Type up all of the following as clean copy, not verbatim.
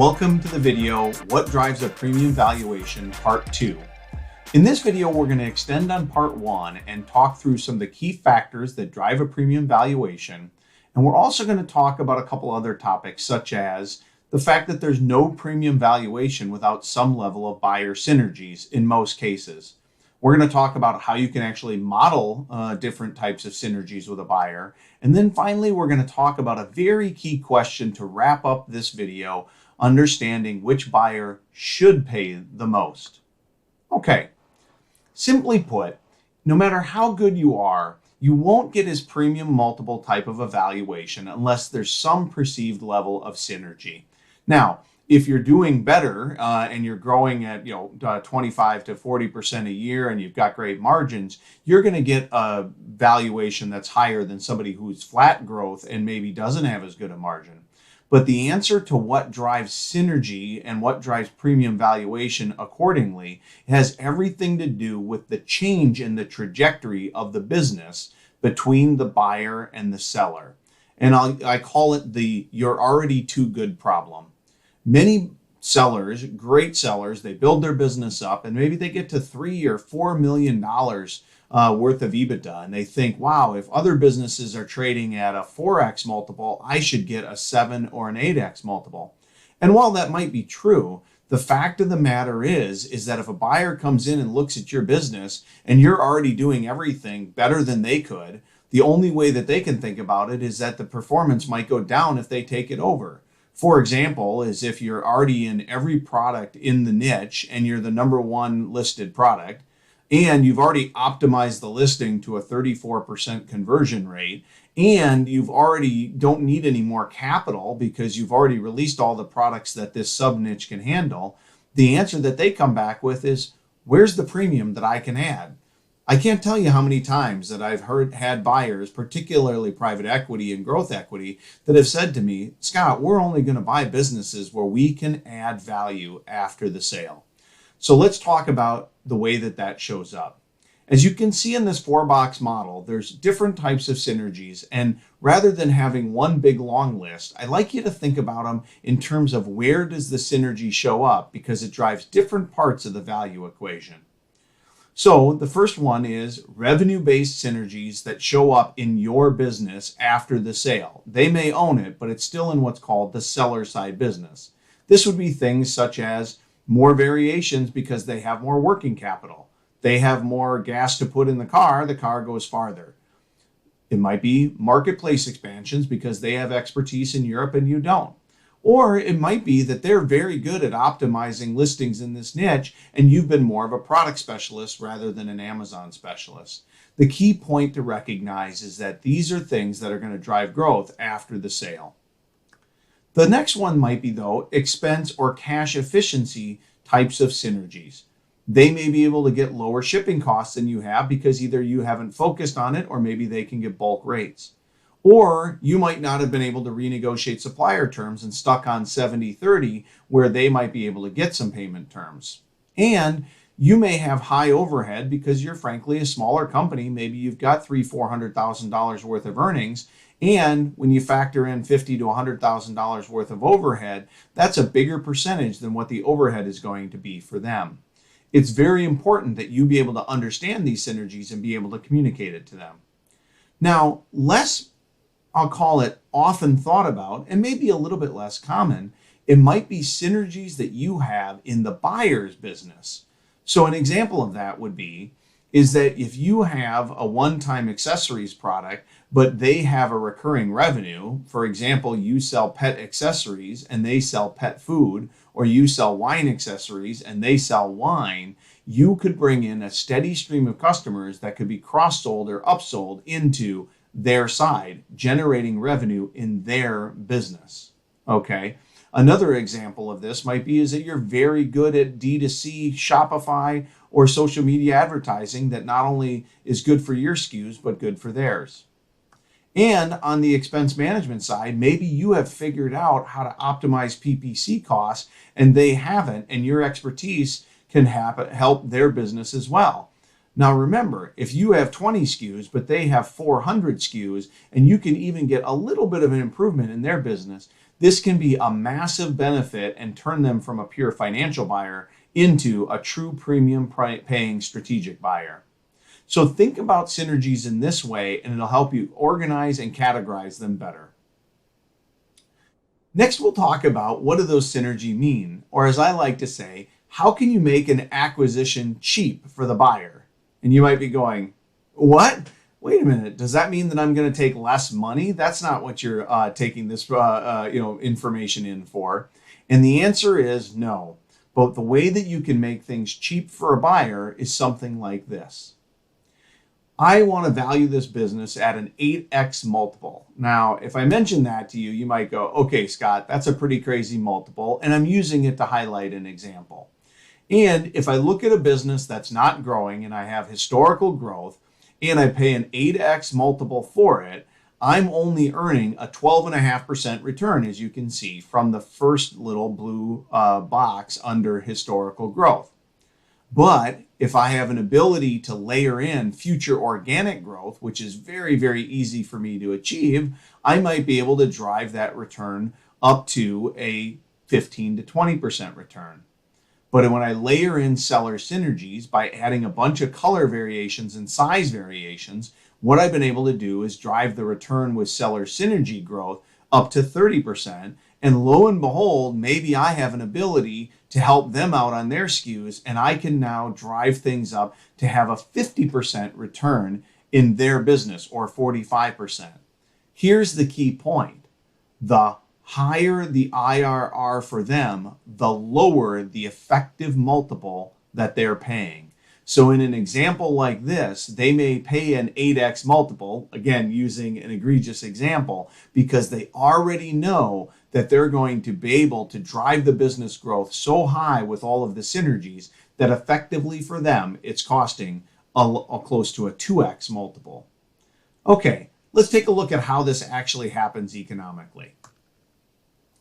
Welcome to the video, What Drives a Premium Valuation, Part 2. In this video, we're going to extend on Part 1 and talk through some of the key factors that drive a premium valuation. And we're also going to talk about a couple other topics, such as the fact that there's no premium valuation without some level of buyer synergies in most cases. We're going to talk about how you can actually model different types of synergies with a buyer. And then finally, we're going to talk about a very key question to wrap up this video, understanding which buyer should pay the most. Okay, simply put, no matter how good you are, you won't get his premium multiple type of evaluation unless there's some perceived level of synergy. Now, if you're doing better and you're growing at 25 to 40% a year and you've got great margins, you're going to get a valuation that's higher than somebody who's flat growth and maybe doesn't have as good a margin. But the answer to what drives synergy and what drives premium valuation accordingly has everything to do with the change in the trajectory of the business between the buyer and the seller. And I call it the "you're already too good" problem. Many sellers, great sellers, they build their business up and maybe they get to $3 or $4 million worth of EBITDA. And they think, wow, if other businesses are trading at a 4x multiple, I should get a 7 or an 8x multiple. And while that might be true, the fact of the matter is that if a buyer comes in and looks at your business and you're already doing everything better than they could, the only way that they can think about it is that the performance might go down if they take it over. For example, is if you're already in every product in the niche and you're the number one listed product, and you've already optimized the listing to a 34% conversion rate, and you've already don't need any more capital because you've already released all the products that this sub niche can handle, the answer that they come back with is, where's the premium that I can add? I can't tell you how many times that I've had buyers, particularly private equity and growth equity, that have said to me, Scott, we're only going to buy businesses where we can add value after the sale. So let's talk about the way that shows up. As you can see in this 4-box model, there's different types of synergies. And rather than having one big long list, I like you to think about them in terms of where does the synergy show up, because it drives different parts of the value equation. So the first one is revenue-based synergies that show up in your business after the sale. They may own it, but it's still in what's called the seller side business. This would be things such as more variations because they have more working capital. They have more gas to put in the car goes farther. It might be marketplace expansions because they have expertise in Europe and you don't. Or it might be that they're very good at optimizing listings in this niche and you've been more of a product specialist rather than an Amazon specialist. The key point to recognize is that these are things that are going to drive growth after the sale. The next one might be, though, expense or cash efficiency types of synergies. They may be able to get lower shipping costs than you have because either you haven't focused on it or maybe they can get bulk rates. Or you might not have been able to renegotiate supplier terms and stuck on 70-30 where they might be able to get some payment terms. And you may have high overhead because you're frankly a smaller company. Maybe you've got $300,000-$400,000 worth of earnings. And when you factor in $50,000 to $100,000 worth of overhead, that's a bigger percentage than what the overhead is going to be for them. It's very important that you be able to understand these synergies and be able to communicate it to them. Now, I'll call it often thought about, and maybe a little bit less common, it might be synergies that you have in the buyer's business. So an example of that would be, is that if you have a one-time accessories product, but they have a recurring revenue, for example, you sell pet accessories and they sell pet food, or you sell wine accessories and they sell wine, you could bring in a steady stream of customers that could be cross-sold or upsold into their side, generating revenue in their business. Okay. Another example of this might be is that you're very good at D2C, Shopify, or social media advertising that not only is good for your SKUs, but good for theirs. And on the expense management side, maybe you have figured out how to optimize PPC costs and they haven't, and your expertise can help their business as well. Now remember, if you have 20 SKUs, but they have 400 SKUs, and you can even get a little bit of an improvement in their business, this can be a massive benefit and turn them from a pure financial buyer into a true premium paying strategic buyer. So think about synergies in this way, and it'll help you organize and categorize them better. Next, we'll talk about what do those synergy mean, or as I like to say, how can you make an acquisition cheap for the buyer? And you might be going, what? Wait a minute, does that mean that I'm going to take less money? That's not what you're taking this information in for. And the answer is no. But the way that you can make things cheap for a buyer is something like this. I want to value this business at an 8x multiple. Now, if I mention that to you, you might go, okay, Scott, that's a pretty crazy multiple, and I'm using it to highlight an example. And if I look at a business that's not growing and I have historical growth and I pay an 8x multiple for it, I'm only earning a 12.5% return, as you can see from the first little blue box under historical growth. But if I have an ability to layer in future organic growth, which is very, very easy for me to achieve, I might be able to drive that return up to a 15 to 20% return. But when I layer in seller synergies by adding a bunch of color variations and size variations, what I've been able to do is drive the return with seller synergy growth up to 30%. And lo and behold, maybe I have an ability to help them out on their SKUs, and I can now drive things up to have a 50% return in their business, or 45%. Here's the key point. The higher the IRR for them, the lower the effective multiple that they're paying. So in an example like this, they may pay an 8x multiple, again, using an egregious example, because they already know that they're going to be able to drive the business growth so high with all of the synergies that effectively for them, it's costing a close to a 2x multiple. Okay, let's take a look at how this actually happens economically.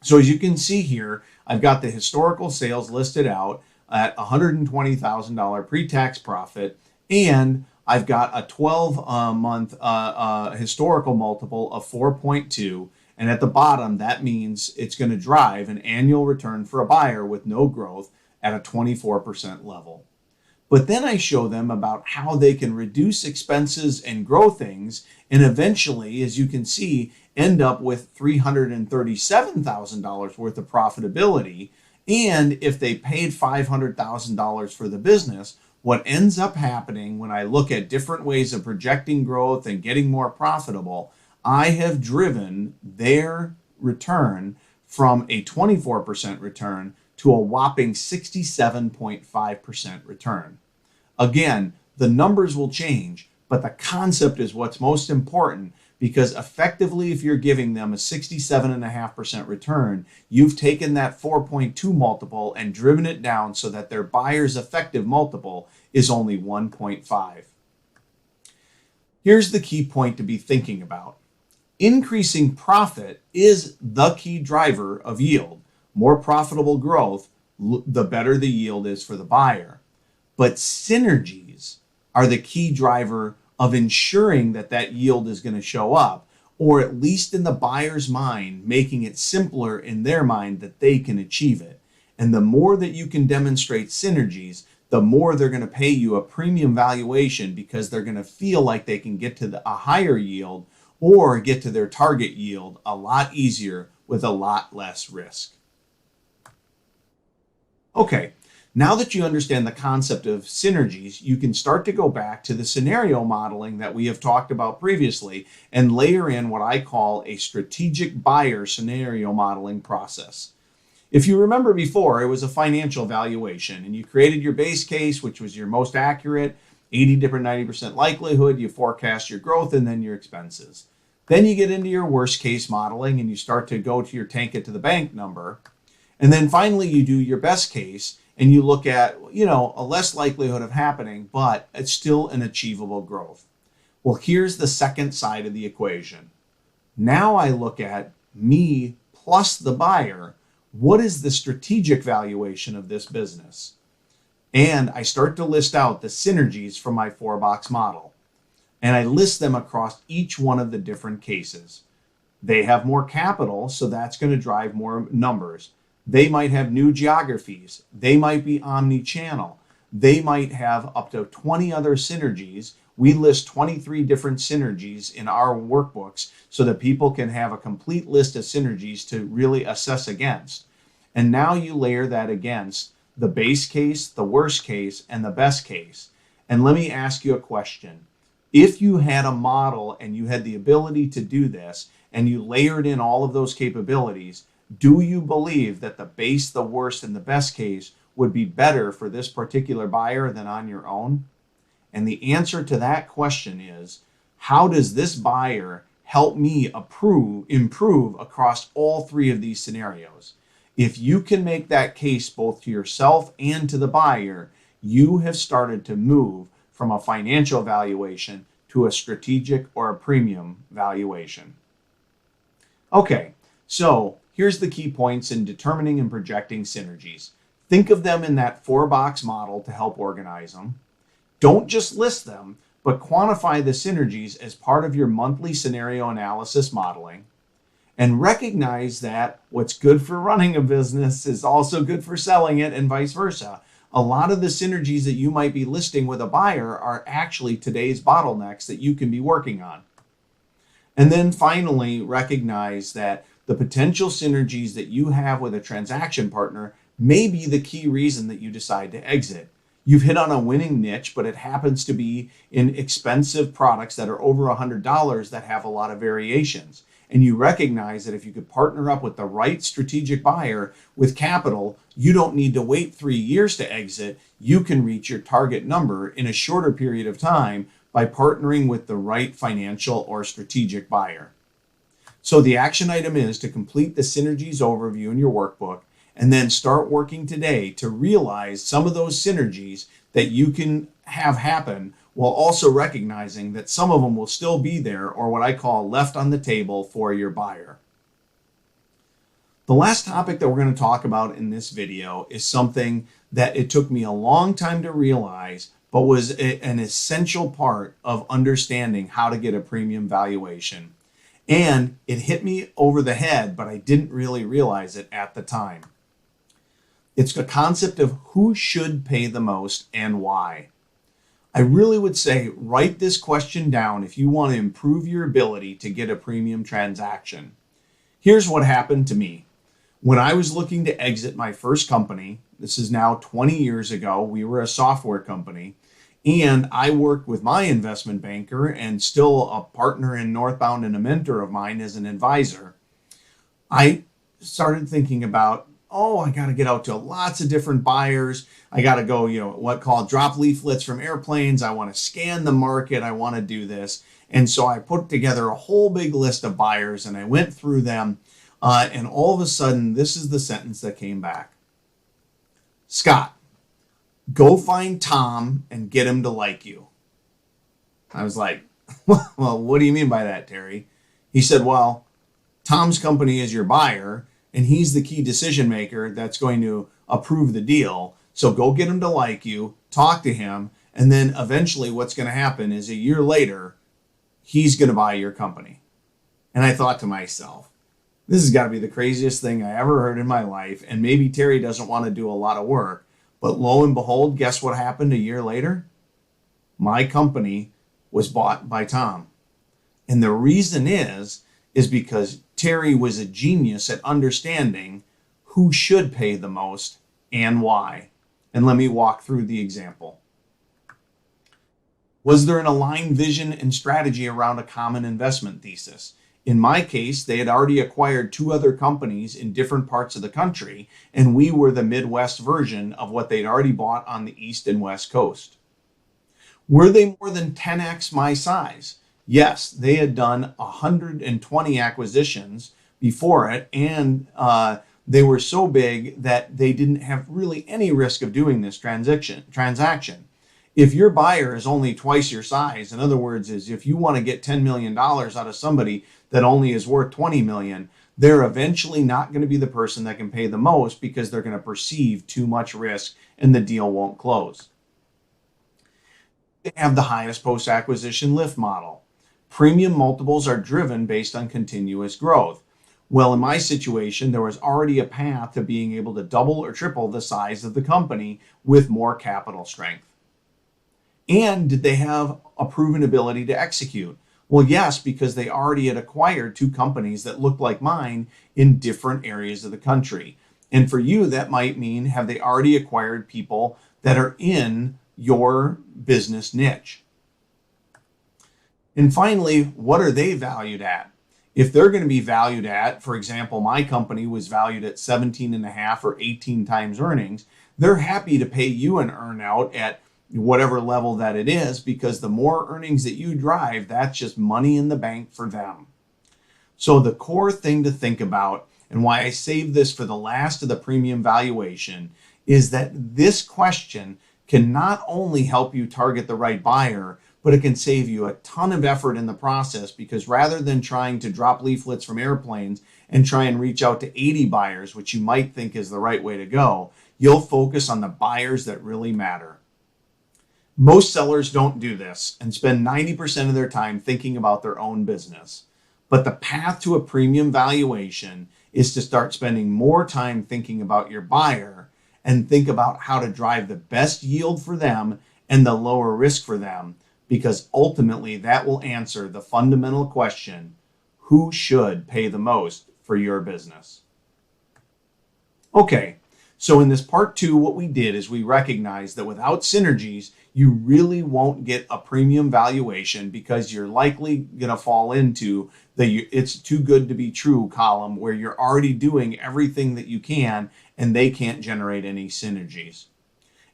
So as you can see here, I've got the historical sales listed out at $120,000 pre-tax profit, and I've got a 12-month historical multiple of 4.2, and at the bottom, that means it's going to drive an annual return for a buyer with no growth at a 24% level. But then I show them about how they can reduce expenses and grow things, and eventually, as you can see, end up with $337,000 worth of profitability. And if they paid $500,000 for the business, what ends up happening when I look at different ways of projecting growth and getting more profitable, I have driven their return from a 24% return to a whopping 67.5% return. Again, the numbers will change, but the concept is what's most important, because effectively, if you're giving them a 67.5% return, you've taken that 4.2 multiple and driven it down so that their buyer's effective multiple is only 1.5. Here's the key point to be thinking about. Increasing profit is the key driver of yield. More profitable growth, the better the yield is for the buyer. But synergies are the key driver of ensuring that that yield is going to show up, or at least in the buyer's mind, making it simpler in their mind that they can achieve it. And the more that you can demonstrate synergies, the more they're going to pay you a premium valuation, because they're going to feel like they can get to a higher yield or get to their target yield a lot easier with a lot less risk. Okay. Now that you understand the concept of synergies, you can start to go back to the scenario modeling that we have talked about previously and layer in what I call a strategic buyer scenario modeling process. If you remember before, it was a financial valuation, and you created your base case, which was your most accurate, 80 different 90% likelihood, you forecast your growth and then your expenses. Then you get into your worst case modeling and you start to go to your tank it to the bank number. And then finally you do your best case, and you look at, a less likelihood of happening, but it's still an achievable growth. Well, here's the second side of the equation. Now I look at me plus the buyer. What is the strategic valuation of this business? And I start to list out the synergies from my 4-box model. And I list them across each one of the different cases. They have more capital, so that's going to drive more numbers. They might have new geographies. They might be omni-channel. They might have up to 20 other synergies. We list 23 different synergies in our workbooks so that people can have a complete list of synergies to really assess against. And now you layer that against the base case, the worst case, and the best case. And let me ask you a question. If you had a model and you had the ability to do this and you layered in all of those capabilities, do you believe that the base, the worst, and the best case would be better for this particular buyer than on your own? And the answer to that question is, how does this buyer help me improve across all three of these scenarios? If you can make that case both to yourself and to the buyer, you have started to move from a financial valuation to a strategic or a premium valuation. Okay, so here's the key points in determining and projecting synergies. Think of them in that 4-box model to help organize them. Don't just list them, but quantify the synergies as part of your monthly scenario analysis modeling. And recognize that what's good for running a business is also good for selling it, and vice versa. A lot of the synergies that you might be listing with a buyer are actually today's bottlenecks that you can be working on. And then finally, recognize that the potential synergies that you have with a transaction partner may be the key reason that you decide to exit. You've hit on a winning niche, but it happens to be in expensive products that are over $100 that have a lot of variations. And you recognize that if you could partner up with the right strategic buyer with capital, you don't need to wait 3 years to exit. You can reach your target number in a shorter period of time by partnering with the right financial or strategic buyer. So the action item is to complete the synergies overview in your workbook and then start working today to realize some of those synergies that you can have happen, while also recognizing that some of them will still be there, or what I call left on the table for your buyer. The last topic that we're going to talk about in this video is something that it took me a long time to realize, but was an essential part of understanding how to get a premium valuation. And it hit me over the head, but I didn't really realize it at the time. It's the concept of who should pay the most and why. I really would say write this question down if you want to improve your ability to get a premium transaction. Here's what happened to me. When I was looking to exit my first company, this is now 20 years ago, we were a software company, and I worked with my investment banker and still a partner in Northbound and a mentor of mine as an advisor. I started thinking about, I got to get out to lots of different buyers. I got to go, what called drop leaflets from airplanes. I want to scan the market. I want to do this. And so I put together a whole big list of buyers and I went through them. And all of a sudden, this is the sentence that came back. Scott, go find Tom and get him to like you. I was like, well, what do you mean by that, Terry? He said, well, Tom's company is your buyer and he's the key decision maker that's going to approve the deal. So go get him to like you, talk to him, and then eventually what's going to happen is a year later, he's going to buy your company. And I thought to myself, this has got to be the craziest thing I ever heard in my life. And maybe Terry doesn't want to do a lot of work. But lo and behold, guess what happened a year later? My company was bought by Tom. And the reason is because Terry was a genius at understanding who should pay the most and why. And let me walk through the example. Was there an aligned vision and strategy around a common investment thesis? In my case, they had already acquired 2 other companies in different parts of the country, and we were the Midwest version of what they'd already bought on the East and West Coast. Were they more than 10x my size? Yes, they had done 120 acquisitions before it, and they were so big that they didn't have really any risk of doing this transaction. If your buyer is only twice your size, in other words, is if you want to get $10 million out of somebody that only is worth $20 million, they're eventually not going to be the person that can pay the most because they're going to perceive too much risk and the deal won't close. They have the highest post-acquisition lift model. Premium multiples are driven based on continuous growth. Well, in my situation, there was already a path to being able to double or triple the size of the company with more capital strength. And did they have a proven ability to execute? Well, yes, because they already had acquired two companies that looked like mine in different areas of the country. And for you, that might mean, have they already acquired people that are in your business niche? And finally, what are they valued at? If they're going to be valued at, for example, my company was valued at 17.5 or 18 times earnings, they're happy to pay you an earnout at whatever level that it is, because the more earnings that you drive, that's just money in the bank for them. So the core thing to think about, and why I saved this for the last of the premium valuation, is that this question can not only help you target the right buyer, but it can save you a ton of effort in the process, because rather than trying to drop leaflets from airplanes and try and reach out to 80 buyers, which you might think is the right way to go, you'll focus on the buyers that really matter. Most sellers don't do this and spend 90% of their time thinking about their own business. But the path to a premium valuation is to start spending more time thinking about your buyer and think about how to drive the best yield for them and the lower risk for them, because ultimately that will answer the fundamental question: who should pay the most for your business? Okay, so in this part 2, what we did is we recognized that without synergies, you really won't get a premium valuation, because you're likely going to fall into the "it's too good to be true" column, where you're already doing everything that you can and they can't generate any synergies.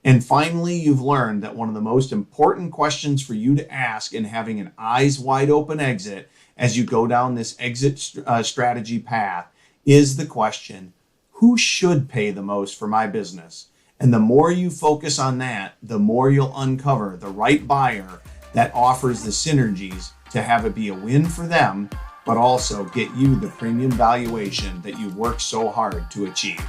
And finally, you've learned that one of the most important questions for you to ask in having an eyes wide open exit as you go down this exit strategy path is the question: who should pay the most for my business? And the more you focus on that, the more you'll uncover the right buyer that offers the synergies to have it be a win for them, but also get you the premium valuation that you've worked so hard to achieve.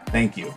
Thank you.